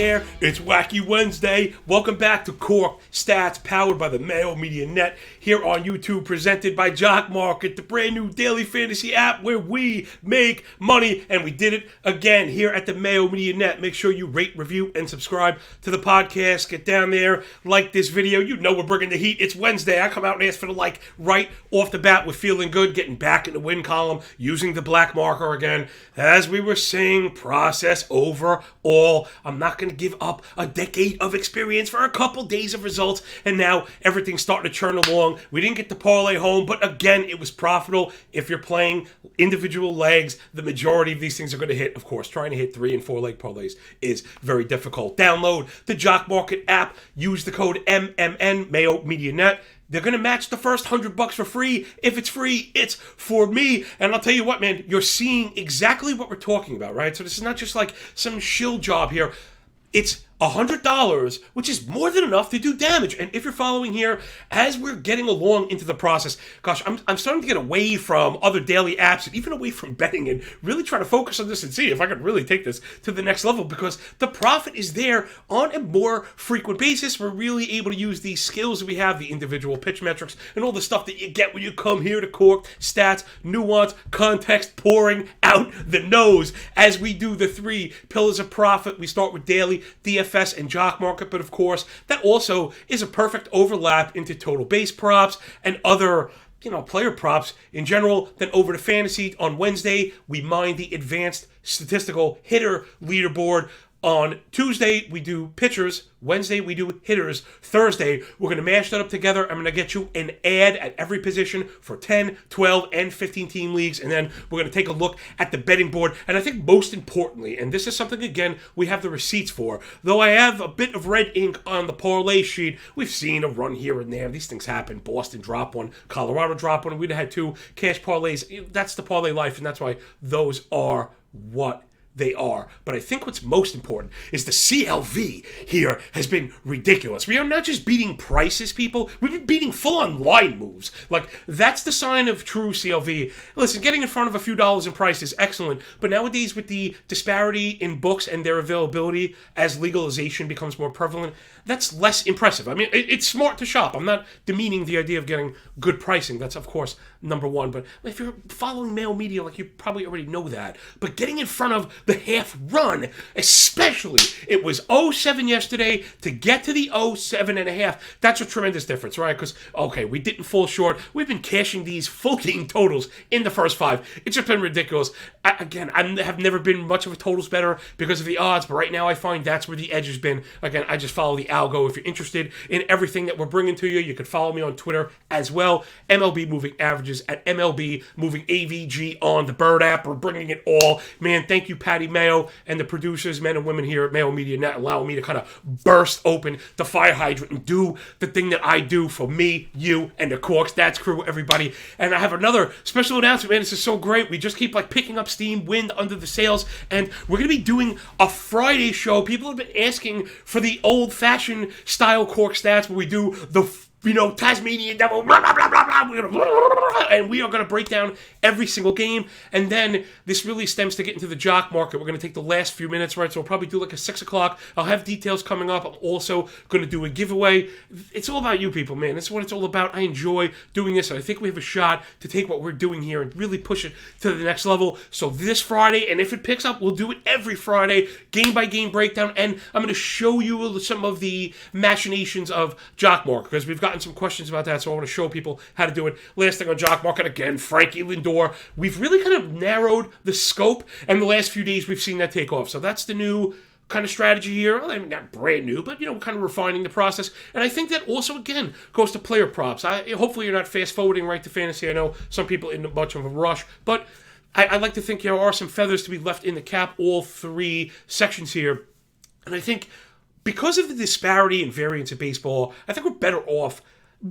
there? It's Wacky Wednesday. Welcome back to Cork Stats, powered by the Mayo Media Net, here on YouTube, presented by Jock MKT, the brand new daily fantasy app where we make money. And we did it again here at the Mayo Media Net. Make sure you rate, review, and subscribe to the podcast. Get down there, like this video. You know we're bringing the heat. It's Wednesday. I come out and ask for the like right off the bat. We're feeling good, getting back in the win column, using the black marker again. As we were saying, process over all. I'm not going to give up a decade of experience for a couple days of results, and now everything's starting to churn along. We didn't get the parlay home, but again, it was profitable. If you're playing individual legs, the majority of these things are going to hit. Of course, trying to hit 3 and 4 leg parlays is very difficult. Download the Jock MKT app. Use the code MMN, Mayo Media Net. They're going to match the first $100 for free. If it's free, it's for me. And I'll tell you what, man, you're seeing exactly what we're talking about, right? So this is not just like some shill job here. It's $100, which is more than enough to do damage. And if you're following here, as we're getting along into the process, gosh, I'm starting to get away from other daily apps and even away from betting and really try to focus on this and see if I can really take this to the next level, because the profit is there on a more frequent basis. We're really able to use these skills that we have, the individual pitch metrics, and all the stuff that you get when you come here to Cork Stats, nuance, context, pouring out the nose as we do the 3 pillars of profit. We start with daily, DFS, and Jock MKT, but of course, that also is a perfect overlap into total base props and other, player props in general. Then over to fantasy on Wednesday, we mine the advanced statistical hitter leaderboard. On Tuesday, we do pitchers. Wednesday, we do hitters. Thursday, we're going to mash that up together. I'm going to get you an ad at every position for 10, 12, and 15 team leagues. And then we're going to take a look at the betting board. And I think most importantly, and this is something, again, we have the receipts for, though I have a bit of red ink on the parlay sheet, we've seen a run here and there. These things happen. Boston dropped one. Colorado dropped one. We'd have had 2 cash parlays. That's the parlay life, and that's why those are what they are. But I think what's most important is the CLV here has been ridiculous. We are not just beating prices, people. We've been beating full-on line moves. Like, that's the sign of true CLV. Listen, getting in front of a few dollars in price is excellent, but nowadays with the disparity in books and their availability as legalization becomes more prevalent, that's less impressive. I mean, it's smart to shop. I'm not demeaning the idea of getting good pricing. That's, of course, number one. But if you're following Mayo Media, like, you probably already know that. But getting in front of the half run, especially, it was 0-7 yesterday to get to the 0-7.5. That's a tremendous difference, right? Because, okay, we didn't fall short. We've been cashing these full game totals in the first 5. It's just been ridiculous. I have never been much of a totals bettor because of the odds, but right now I find that's where the edge has been. Again, I just follow the algo. If you're interested in everything that we're bringing to you, you can follow me on Twitter as well. MLB Moving Averages at MLB Moving AVG on the Bird app. We're bringing it all. Man, thank you, Patty Mayo, and the producers, men and women here at Mayo Media Net, allowing me to kind of burst open the fire hydrant and do the thing that I do for me, you, and the Cork Stats crew, everybody. And I have another special announcement, man. This is so great. We just keep picking up steam, wind under the sails, and we're going to be doing a Friday show. People have been asking for the old-fashioned style Cork Stats where we do the Tasmanian Devil, blah, blah, blah, blah, blah, and we are going to break down every single game. And then this really stems to get into the jock market. We're going to take the last few minutes, right? So we'll probably do a 6 o'clock. I'll have details coming up. I'm also going to do a giveaway. It's all about you people, man. This is what it's all about. I enjoy doing this, and I think we have a shot to take what we're doing here and really push it to the next level. So this Friday, and if it picks up, we'll do it every Friday, game-by-game breakdown, and I'm going to show you some of the machinations of jock market, because we've gotten some questions about that, so I want to show people how to do it. Last thing on Jock MKT, again, Frankie Lindor. We've really kind of narrowed the scope, and the last few days we've seen that take off. So that's the new kind of strategy here. I mean, not brand new, but, kind of refining the process. And I think that also, again, goes to player props. Hopefully you're not fast-forwarding right to fantasy. I know some people in much of a rush, but I like to think there are some feathers to be left in the cap, all 3 sections here. And I think because of the disparity and variance of baseball, I think we're better off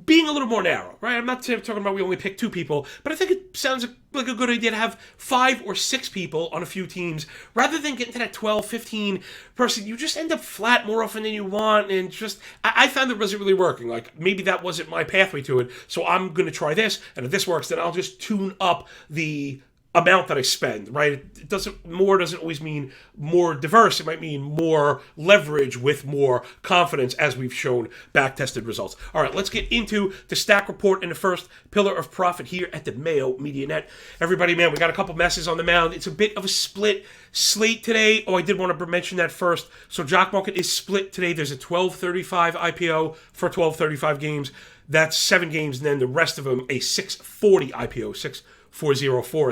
being a little more narrow, right? I'm not talking about we only pick 2 people, but I think it sounds like a good idea to have 5 or 6 people on a few teams rather than getting to that 12, 15 person. You just end up flat more often than you want, and just I found it wasn't really working. Like, maybe that wasn't my pathway to it, so I'm going to try this, and if this works, then I'll just tune up the amount that I spend, right? Doesn't always mean more diverse. It might mean more leverage with more confidence, as we've shown back-tested results. All right, let's get into the stack report and the first pillar of profit here at the Mayo Media Net. Everybody, man, we got a couple messes on the mound. It's a bit of a split slate today. Oh, I did want to mention that first. So Jock Market is split today. There's a 12:35 IPO for 12:35 games. That's 7 games, and then the rest of them a 6:40 IPO, 6:40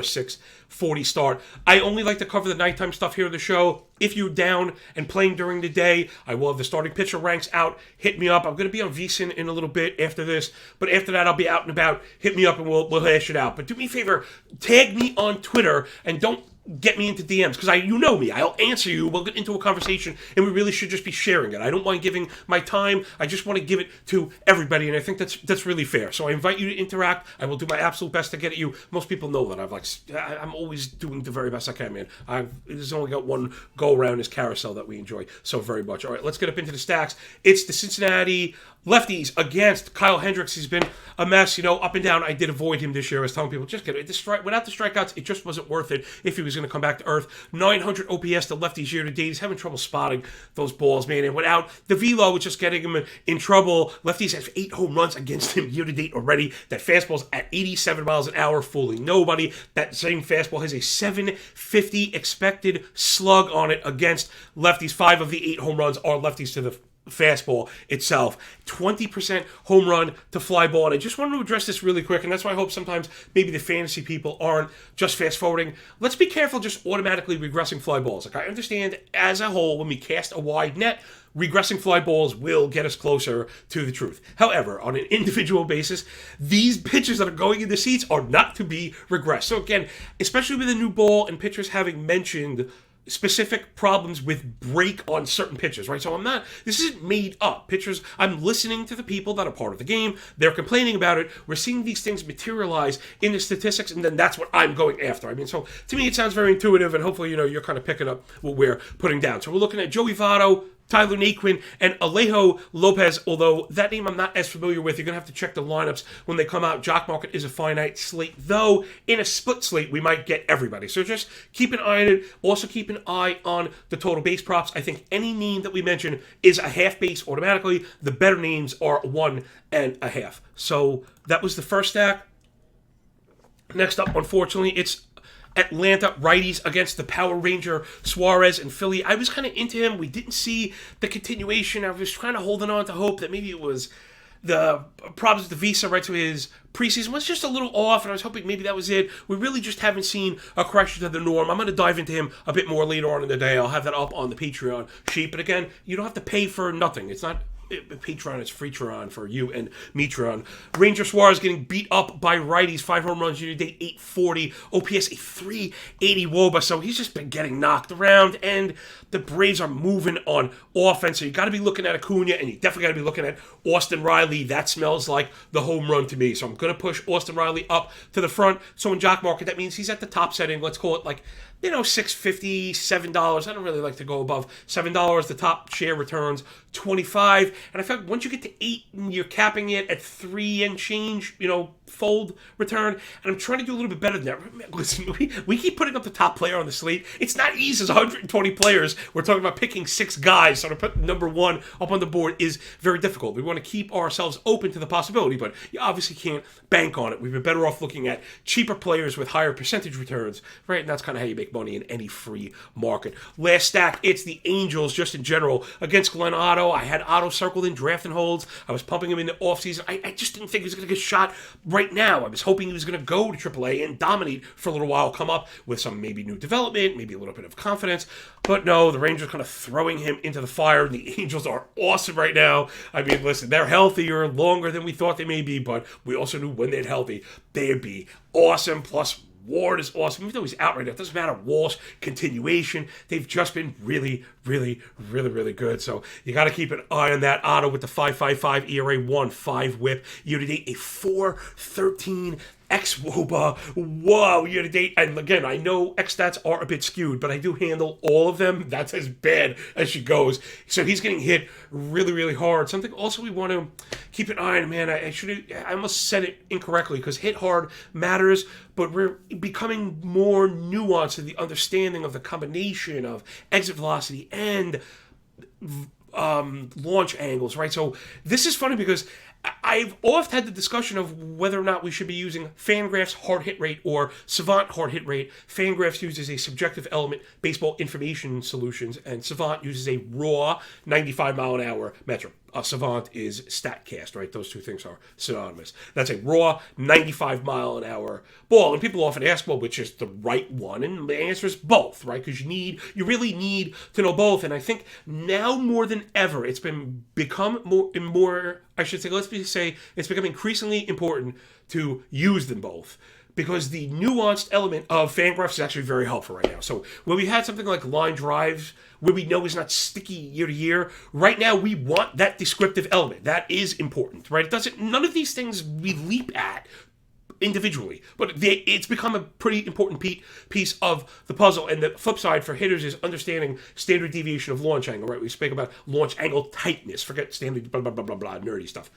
6:40 start. I only like to cover the nighttime stuff here on the show. If you're down and playing during the day, I will have the starting pitcher ranks out. Hit me up. I'm going to be on VSiN in a little bit after this, but after that, I'll be out and about. Hit me up and we'll hash it out. But do me a favor, tag me on Twitter and don't get me into DMs, because you know me. I'll answer you. We'll get into a conversation, and we really should just be sharing it. I don't mind giving my time. I just want to give it to everybody, and I think that's really fair. So I invite you to interact. I will do my absolute best to get at you. Most people know that I'm always doing the very best I can, man. There's only got one go around this carousel that we enjoy so very much. All right, let's get up into the stacks. It's the Cincinnati lefties against Kyle Hendricks. He's been a mess, up and down. I did avoid him this year. I was telling people, just get it. Without the strikeouts, it just wasn't worth it if he was going to come back to earth. 900 OPS to lefties year to date. He's having trouble spotting those balls, man. And without the velo, it's just getting him in trouble. Lefties have 8 home runs against him year to date already. That fastball's at 87 miles an hour, fooling nobody. That same fastball has a 750 expected slug on it against lefties. 5 of the 8 home runs are lefties to the fastball itself. 20% home run to fly ball. And I just wanted to address this really quick, and that's why I hope sometimes maybe the fantasy people aren't just fast forwarding. Let's be careful just automatically regressing fly balls. Like, I understand as a whole, when we cast a wide net, regressing fly balls will get us closer to the truth. However, on an individual basis, these pitches that are going in the seats are not to be regressed. So again, especially with a new ball and pitchers having mentioned specific problems with break on certain pitches, right? So this isn't made up. Pitchers, I'm listening to the people that are part of the game. They're complaining about it. We're seeing these things materialize in the statistics, and then that's what I'm going after. I mean, so to me, it sounds very intuitive, and hopefully, you're kind of picking up what we're putting down. So we're looking at Joey Votto, Tyler Naquin, and Alejo Lopez, although that name I'm not as familiar with. You're going to have to check the lineups when they come out. Jock Market is a finite slate, though in a split slate, we might get everybody. So just keep an eye on it. Also keep an eye on the total base props. I think any name that we mention is a half base automatically. The better names are 1.5. So that was the first stack. Next up, unfortunately, it's Atlanta righties against the Power Ranger Suarez in Philly. I was kind of into him. We didn't see the continuation. I was kind of holding on to hope that maybe it was the problems with the visa right to his preseason was just a little off, and I was hoping maybe that was it. We really just haven't seen a correction to the norm. I'm going to dive into him a bit more later on in the day. I'll have that up on the Patreon sheet. But again, you don't have to pay for nothing. It's not Patreon, it's Freetron for you and Metron. Ranger Suarez getting beat up by righties. 5 home runs year to date, 840. OPS, a 380 WOBA. So he's just been getting knocked around, and the Braves are moving on offense. So you got to be looking at Acuna, and you definitely got to be looking at Austin Riley. That smells like the home run to me. So I'm going to push Austin Riley up to the front. So in Jock Market, that means he's at the top setting. Let's call it like $6.50, $7. I don't really like to go above $7. The top share returns 25. And I feel like once you get to 8, you're capping it at 3 and change, fold return. And I'm trying to do a little bit better than that. Listen, we keep putting up the top player on the slate. It's not easy as 120 players. We're talking about picking 6 guys. So to put number 1 up on the board is very difficult. We want to keep ourselves open to the possibility, but you obviously can't bank on it. We've been better off looking at cheaper players with higher percentage returns, right? And that's kind of how you make money in any free market. Last stack, it's the Angels just in general against Glenn Otto. I had Otto circled in drafting holds. I was pumping him in the offseason. I just didn't think he was going to get shot right now. I was hoping he was going to go to AAA and dominate for a little while, come up with some maybe new development, maybe a little bit of confidence. But no, the Rangers kind of throwing him into the fire. The Angels are awesome right now. I mean, listen, they're healthier longer than we thought they may be, but we also knew when they're healthy, they'd be awesome. Plus, Ward is awesome. Even though he's out right now, it doesn't matter. Walsh, continuation. They've just been really, really, really, really good. So you got to keep an eye on that. Otto with the 5.55 ERA, 1.5 whip. Year to date, a 4.13 X-Woba, whoa, year to date. And again, I know X stats are a bit skewed, but I do handle all of them. That's as bad as she goes. So he's getting hit really, really hard. Something also we want to keep an eye on, man. I almost said it incorrectly because hit hard matters, but we're becoming more nuanced in the understanding of the combination of exit velocity and launch angles, right? So this is funny because I've oft had the discussion of whether or not we should be using Fangraphs hard hit rate or Savant hard hit rate. Fangraphs uses a subjective element, baseball information solutions, and Savant uses a raw 95 mile an hour metric. Savant is StatCast, right? Those two things are synonymous. That's a raw 95 mile an hour ball. And people often ask, well, which is the right one? And the answer is both, right? Because you really need to know both. And I think now more than ever, it's become more, I should say, it's become increasingly important to use them both. Because the nuanced element of Fangraphs is actually very helpful right now. So when we had something like line drives, where we know is not sticky year to year, right now we want that descriptive element. That is important, right? None of these things we leap at individually, but it's become a pretty important piece of the puzzle. And the flip side for hitters is understanding standard deviation of launch angle, right? We speak about launch angle tightness. Forget standard blah, blah, blah, blah, blah, nerdy stuff.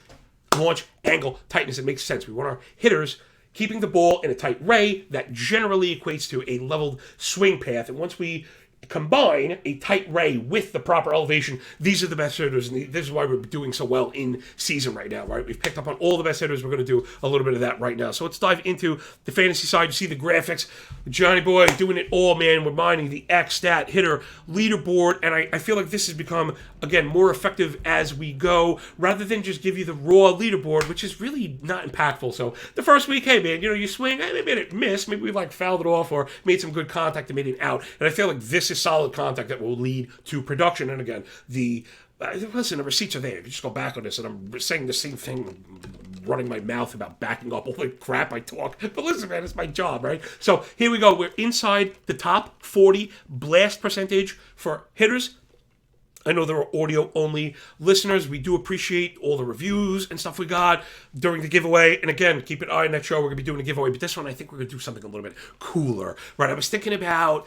Launch angle tightness, it makes sense. We want our hitters keeping the ball in a tight ray that generally equates to a leveled swing path. And once we combine a tight ray with the proper elevation, these are the best hitters, and this is why we're doing so well in season right now, right? We've picked up on all the best hitters. We're going to do a little bit of that right now. So let's dive into the fantasy side. You see the graphics. Johnny Boy doing it all, man. We're mining the X stat hitter leaderboard, and I feel like this has become, again, more effective as we go, rather than just give you the raw leaderboard, which is really not impactful. So the first week, hey, man, you swing, maybe it missed, maybe we fouled it off or made some good contact and made it out. And I feel like this is solid contact that will lead to production. And again, the receipts are there. If you just go back on this, and I'm saying the same thing, running my mouth about backing up all the crap I talk. But listen, man, it's my job, right? So here we go. We're inside the top 40 blast percentage for hitters. I know there are audio-only listeners. We do appreciate all the reviews and stuff we got during the giveaway. And again, keep an eye on that show. We're going to be doing a giveaway. But this one, I think we're going to do something a little bit cooler, right? I was thinking about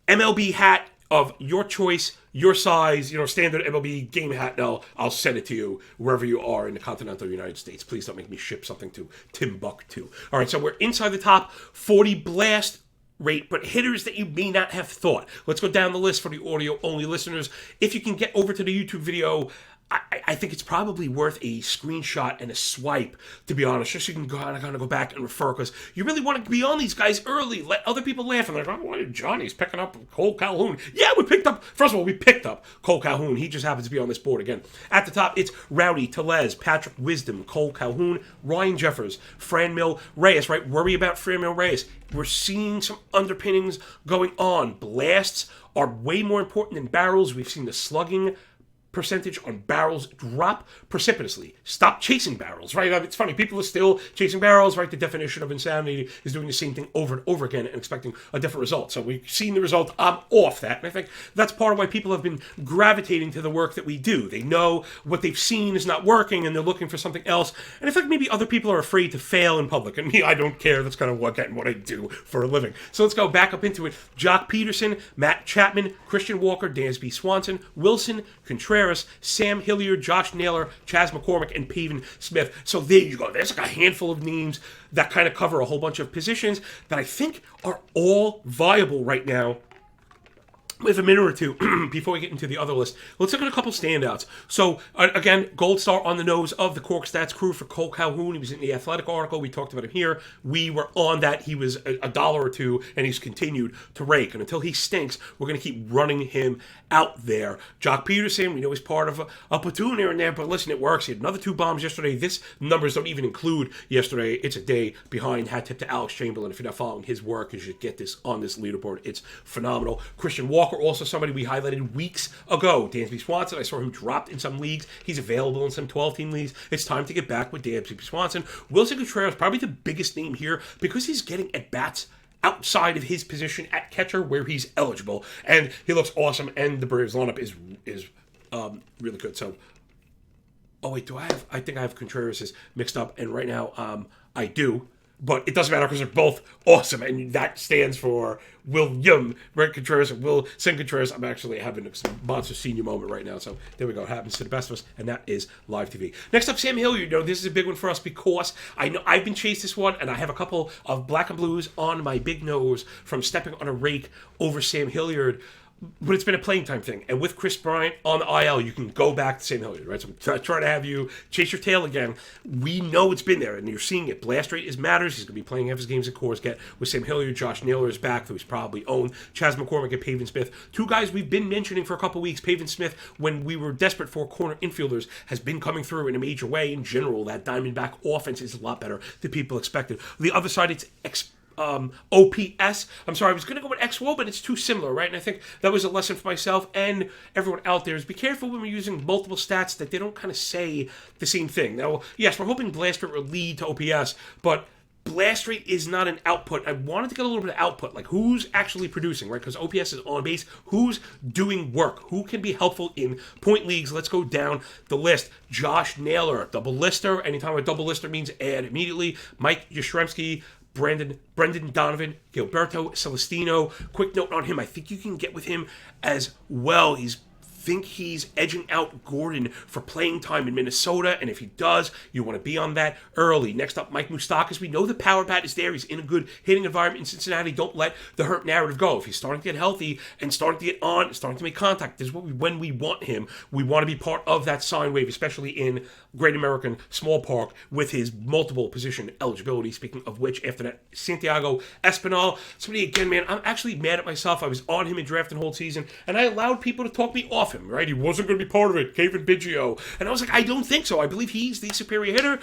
MLB hat of your choice, your size, standard MLB game hat. Now, I'll send it to you wherever you are in the continental United States. Please don't make me ship something to Timbuktu. All right, so we're inside the top 40 blast rate, but hitters that you may not have thought. Let's go down the list for the audio-only listeners. If you can get over to the YouTube video, I think it's probably worth a screenshot and a swipe, to be honest, just so you can kind of go back and refer, because you really want to be on these guys early. Let other people laugh, and they're like, oh, Johnny's picking up Cole Calhoun. Yeah, we picked up Cole Calhoun. He just happens to be on this board again. At the top, it's Rowdy, Tellez, Patrick Wisdom, Cole Calhoun, Ryan Jeffers, Franmil Reyes, right? Worry about Franmil Reyes. We're seeing some underpinnings going on. Blasts are way more important than barrels. We've seen the slugging percentage on barrels drop precipitously. Stop chasing barrels, right? It's funny, people are still chasing barrels, right? The definition of insanity is doing the same thing over and over again and expecting a different result. So we've seen the result. I'm off that. And I think that's part of why people have been gravitating to the work that we do. They know what they've seen is not working and they're looking for something else. And I think maybe other people are afraid to fail in public. And me, I don't care. That's kind of what I do for a living. So let's go back up into it. Jock Peterson, Matt Chapman, Christian Walker, Dansby Swanson, Wilson Contreras, Sam Hilliard, Josh Naylor, Chas McCormick, and Pavin Smith. So there you go. There's like a handful of names that kind of cover a whole bunch of positions that I think are all viable right now. We have a minute or two before we get into the other list. Let's look at a couple standouts. So, again, gold star on the nose of the Cork Stats crew for Cole Calhoun. He was in the Athletic article. We talked about him here. We were on that. He was a dollar or two, and he's continued to rake. And until he stinks, we're going to keep running him out there. Jock Peterson, we know he's part of a platoon here and there, but listen, it works. He had another 2 bombs yesterday. This numbers don't even include yesterday. It's a day behind. Hat tip to Alex Chamberlain. If you're not following his work, you should get this on this leaderboard. It's phenomenal. Christian Walker, also somebody we highlighted weeks ago. Dansby Swanson, I saw him dropped in some leagues. He's available in some 12-team leagues. It's time to get back with Dansby Swanson. Wilson Contreras, probably the biggest name here because he's getting at-bats outside of his position at catcher where he's eligible. And he looks awesome, and the Braves lineup is really good. So, oh wait, I think I have Contreras mixed up, and right now I do. But it doesn't matter because they're both awesome, and that stands for William Contreras and Will Sin Contreras. I'm actually having a monster senior moment right now, so there we go. It happens to the best of us, and that is live TV. Next up, Sam Hilliard. This is a big one for us because I know I've been chased this one, and I have a couple of black and blues on my big nose from stepping on a rake over Sam Hilliard. But it's been a playing time thing. And with Chris Bryant on the IL, you can go back to Sam Hilliard, right? So I'm trying to have you chase your tail again. We know it's been there, and you're seeing it. Blast rate matters. He's going to be playing half his games at Coors. Get with Sam Hilliard. Josh Naylor is back, though he's probably owned. Chas McCormick and Pavin Smith. Two guys we've been mentioning for a couple weeks. Pavin Smith, when we were desperate for corner infielders, has been coming through in a major way. In general, that Diamondback offense is a lot better than people expected. On the other side, it's OPS. I'm sorry, I was going to go with XWO, but it's too similar, right? And I think that was a lesson for myself and everyone out there is be careful when we're using multiple stats that they don't kind of say the same thing. Now, yes, we're hoping blast rate will lead to OPS, but blast rate is not an output. I wanted to get a little bit of output, like who's actually producing, right? Because OPS is on base. Who's doing work? Who can be helpful in point leagues? Let's go down the list. Josh Naylor, double lister. Anytime a double lister means add immediately. Mike Yastrzemski, Brendan Donovan, Gilberto Celestino. Quick note on him. I think you can get with him as well. Think he's edging out Gordon for playing time in Minnesota, and if he does, you want to be on that early. Next up, Mike Moustakas. We know the power bat is there. He's in a good hitting environment in Cincinnati. Don't let the hurt narrative go. If he's starting to get healthy and starting to get on, starting to make contact, this is when we want him. We want to be part of that sine wave, especially in Great American Small Park with his multiple position eligibility. Speaking of which, after that, Santiago Espinal. Somebody, again, man, I'm actually mad at myself. I was on him in draft and whole season, and I allowed people to talk me off him, right? He wasn't going to be part of it. Kevin Biggio. And I was like, I don't think so. I believe he's the superior hitter.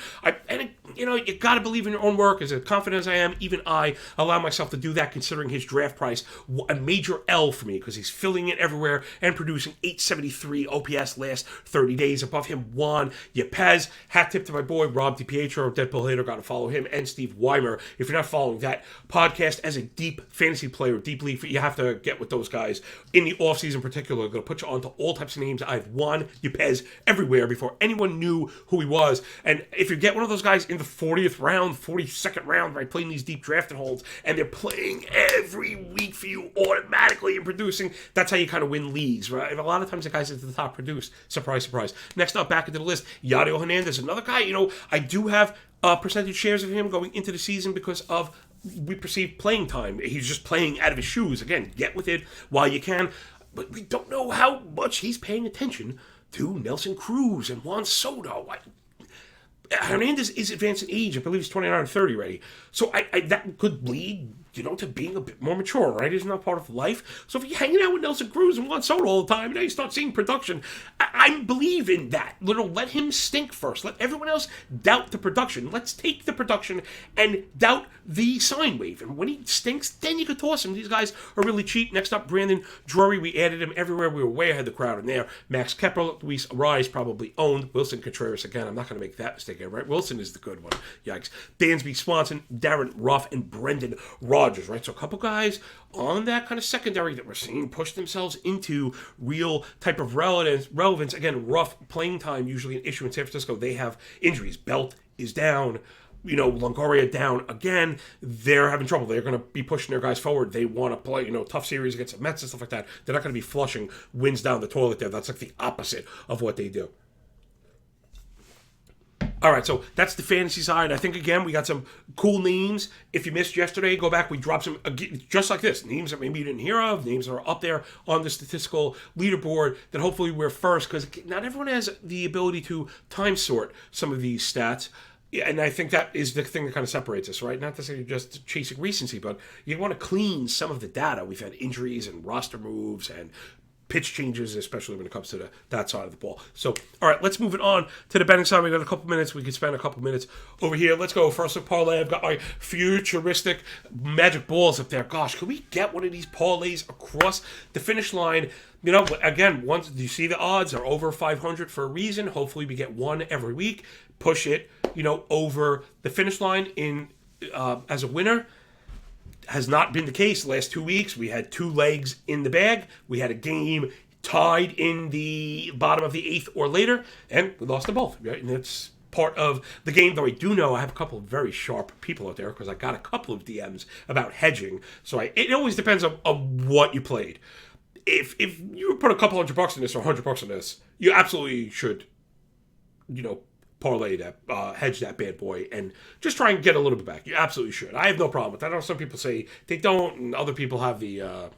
You got to believe in your own work. As confident as I am, even I allow myself to do that considering his draft price. A major L for me because he's filling it everywhere and producing 873 OPS last 30 days. Above him, Juan Yepez. Hat tip to my boy, Rob DiPietro, Deadpool Hater. Got to follow him. And Steve Weimer. If you're not following that podcast as a deep fantasy player, deep league, you have to get with those guys. In the offseason in particular, going to put you onto all types of names. I've Juan Yepez everywhere before anyone knew who he was. And if you get one of those guys in the 40th round, 42nd round, right, playing these deep drafting holds, and they're playing every week for you automatically and producing, that's how you kind of win leagues, right? And a lot of times the guys at the top produce. Surprise, surprise. Next up, back into the list, Yadiel Hernandez, another guy, I do have percentage shares of him going into the season because of we perceive playing time. He's just playing out of his shoes. Again, get with it while you can. But we don't know how much he's paying attention to Nelson Cruz and Juan Soto. Hernandez is advanced in age. I believe he's 29 or 30 already. So that could lead, to being a bit more mature, right? Isn't that part of life? So if you're hanging out with Nelson Cruz and Juan Soto all the time, you start seeing production. I believe in that. Let him stink first. Let everyone else doubt the production. Let's take the production and doubt the sine wave. And when he stinks, then you can toss him. These guys are really cheap. Next up, Brandon Drury. We added him everywhere. We were way ahead of the crowd in there. Max Kepler, Luis Arraez probably owned. Wilson Contreras, again, I'm not going to make that mistake again, right? Wilson is the good one. Yikes. Dansby Swanson, Darren Ruff, and Brendan Rodgers, right? So a couple guys on that kind of secondary that we're seeing push themselves into real type of relevance. Again, Ruff playing time, usually an issue in San Francisco. They have injuries. Belt is down. Longoria down again. They're having trouble. They're going to be pushing their guys forward. They want to play, tough series against the Mets and stuff like that. They're not going to be flushing wins down the toilet there. That's like the opposite of what they do. All right, so that's the fantasy side. I think, again, we got some cool names. If you missed yesterday, go back. We dropped some, just like this, names that maybe you didn't hear of, names that are up there on the statistical leaderboard that hopefully we're first, because not everyone has the ability to time sort some of these stats. And I think that is the thing that kind of separates us, right? Not to say you're just chasing recency, but you want to clean some of the data. We've had injuries and roster moves and pitch changes, especially when it comes to that side of the ball. So, all right, let's move it on to the betting side. We got a couple minutes. We can spend a couple minutes over here. Let's go. First of parlay. I've got my futuristic magic balls up there. Gosh, can we get one of these parlays across the finish line? Again, once you see the odds are over 500 for a reason. Hopefully we get one every week. Push it, over the finish line in as a winner. Has not been the case the last 2 weeks. We had 2 legs in the bag. We had a game tied in the bottom of the 8th or later, and we lost them both. Right? And it's part of the game, though I do know I have a couple of very sharp people out there because I got a couple of DMs about hedging. So it always depends on what you played. If you put a couple $100 in this or $100 in this, you absolutely should, parlay that, hedge that bad boy, and just try and get a little bit back. You absolutely should. I have no problem with that. I know some people say they don't, and other people have the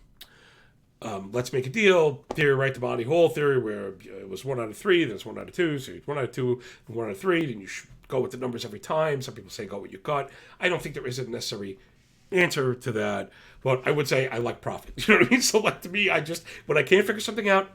let's make a deal theory, right? The Monty Hall theory, where it was 1 out of 3, then it's 1 out of 2, so it's 1 out of 2, 1 out of 3, then you should go with the numbers every time. Some people say go with your gut. I don't think there is a necessary answer to that, but I would say I like profit. You know what I mean? So to me, when I can't figure something out,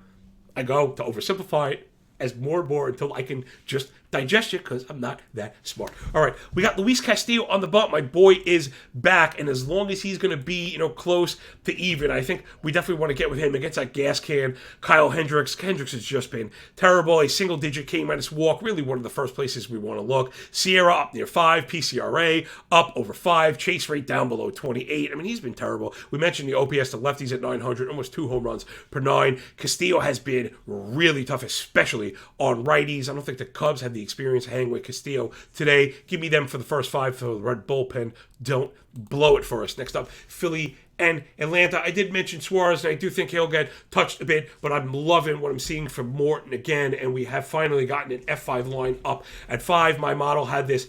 I go to oversimplify it as more and more until I can just digest it, because I'm not that smart. All right, we got Luis Castillo on the bump. My boy is back, and as long as he's going to be, close to even, I think we definitely want to get with him against that gas can. Kyle Hendricks. Hendricks has just been terrible. A single-digit K- walk, really one of the first places we want to look. Sierra up near 5, PCRA up over 5, chase rate down below 28. I mean, he's been terrible. We mentioned the OPS to lefties at 900, almost 2 home runs per 9. Castillo has been really tough, especially on righties. I don't think the Cubs had the experience to hang with Castillo today. Give me them for the first 5 for the Red bullpen. Don't blow it for us. Next up, Philly and Atlanta. I did mention Suarez, and I do think he'll get touched a bit, but I'm loving what I'm seeing from Morton again, and we have finally gotten an F5 line up at 5. My model had this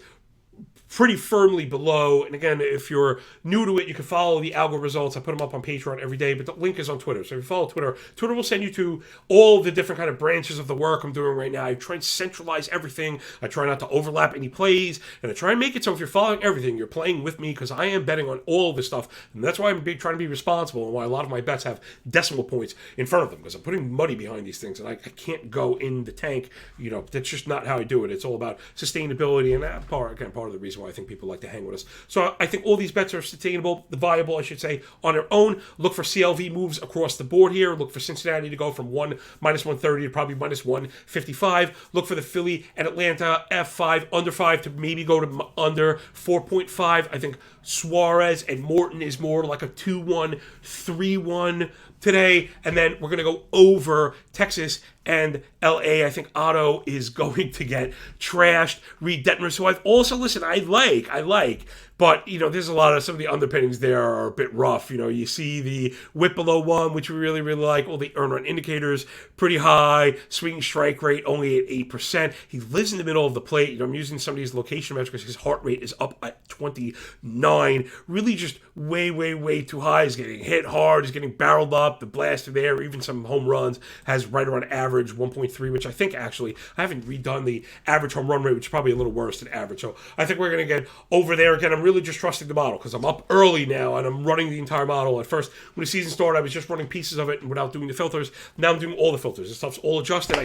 pretty firmly below. And again, if you're new to it, you can follow the algo results. I put them up on Patreon every day, but the link is on Twitter. So if you follow Twitter, Twitter will send you to all the different kind of branches of the work I'm doing right now. I try and centralize everything. I try not to overlap any plays, and I try and make it so if you're following everything, you're playing with me, because I am betting on all of this stuff. And that's why I'm trying to be responsible, and why a lot of my bets have decimal points in front of them, because I'm putting money behind these things, and I can't go in the tank. That's just not how I do it. It's all about sustainability, and that part of the reason why I think people like to hang with us. So I think all these bets are sustainable, viable, I should say, on their own. Look for CLV moves across the board here. Look for Cincinnati to go from minus 130 to probably minus 155. Look for the Philly and Atlanta F5 under 5 to maybe go to under 4.5. I think Suarez and Morton is more like a 2-1, 3-1 today, and then we're going to go over Texas and LA. I think Otto is going to get trashed. Reed Detmer, who I've also listened, I like, but there's a lot of some of the underpinnings there are a bit rough. You see the whip below 1, which we really, really like. All the earn run indicators pretty high. Swinging strike rate only at 8%. He lives in the middle of the plate. I'm using some of these location metrics. His heart rate is up at 29. Really just way, way, way too high. He's getting hit hard. He's getting barreled up. The blaster there, even some home runs, has right around average 1.3, which I think actually, I haven't redone the average home run rate, which is probably a little worse than average. So I think we're going to get over there. Again, I'm really just trusting the model, because I'm up early now and I'm running the entire model. At first, when the season started, I was just running pieces of it and without doing the filters. Now I'm doing all the filters. This stuff's all adjusted.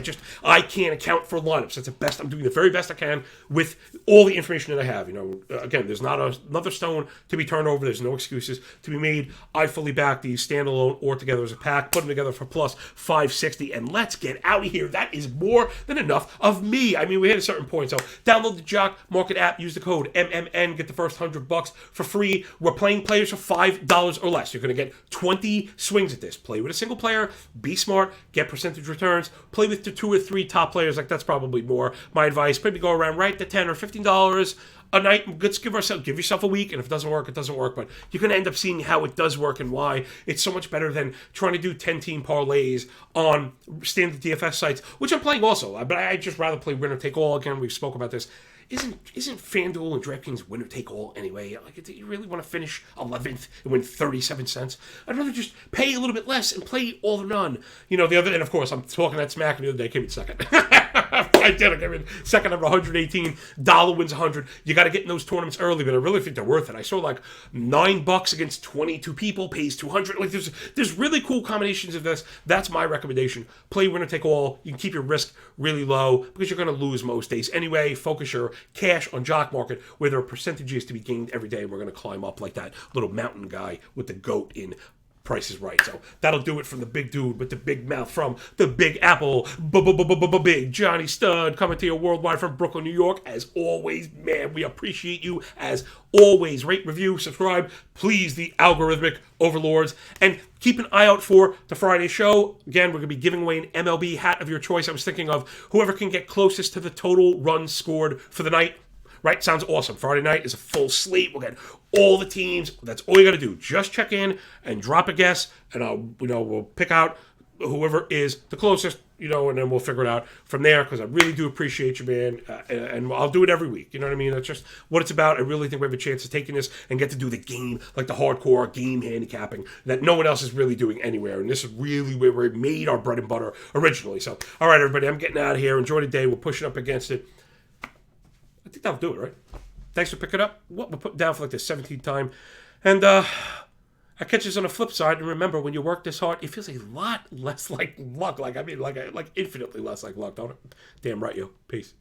I can't account for lineups. That's the best. I'm doing the very best I can with all the information that I have. Again, there's not another stone to be turned over. There's no excuses to be made. I fully back these standalone or together as a pack. Put them together for plus 560, and let's get out of here. That is more than enough of me. I mean, we hit a certain point. So download the Jock Market app. Use the code MMN. Get the first $100 for free. We're playing players for $5 or less. You're going to get 20 swings at this. Play with a single player. Be smart. Get percentage returns. Play with the 2 or 3 top players. That's probably more my advice. Maybe go around right to $10 or $15 a night. Let's give yourself a week, and if it doesn't work, it doesn't work. But you're going to end up seeing how it does work and why it's so much better than trying to do 10-team parlays on standard DFS sites, which I'm playing also. But I just rather play winner take all. Again, we've spoken about this. Isn't FanDuel and DraftKings winner take all anyway? Do you really want to finish 11th and win 37 cents? I'd rather just pay a little bit less and play all or none. And of course, I'm talking that smack, and the other day I came in second. I did. I came in second over 118. Dollar wins 100. You got to get in those tournaments early, but I really think they're worth it. I saw like $9 against 22 people, pays 200. There's really cool combinations of this. That's my recommendation. Play winner take all. You can keep your risk really low, because you're going to lose most days anyway. Focus your cash on Jock Market, where there are percentages to be gained every day. We're going to climb up like that little mountain guy with the goat in Price is Right. So that'll do it from the big dude with the big mouth from the Big Apple, Big Johnny Stud, coming to you worldwide from Brooklyn, New York. As always, man, we appreciate you. As always, rate, review, subscribe, please, the algorithmic overlords, and keep an eye out for the Friday show. Again, we're going to be giving away an MLB hat of your choice. I was thinking of whoever can get closest to the total runs scored for the night. Right? Sounds awesome. Friday night is a full slate. We'll get all the teams. That's all you got to do. Just check in and drop a guess, and we'll pick out whoever is the closest, and then we'll figure it out from there, because I really do appreciate you, man, and I'll do it every week. You know what I mean? That's just what it's about. I really think we have a chance of taking this and get to do the game, like the hardcore game handicapping that no one else is really doing anywhere, and this is really where we made our bread and butter originally. So, all right, everybody, I'm getting out of here. Enjoy the day. We're pushing up against it. I think that'll do it, right? Thanks for picking up. What we're putting down for like the 17th time. And I catch this on the flip side. And remember, when you work this hard, it feels a lot less like luck. Like infinitely less like luck, don't it? Damn right, yo. Peace.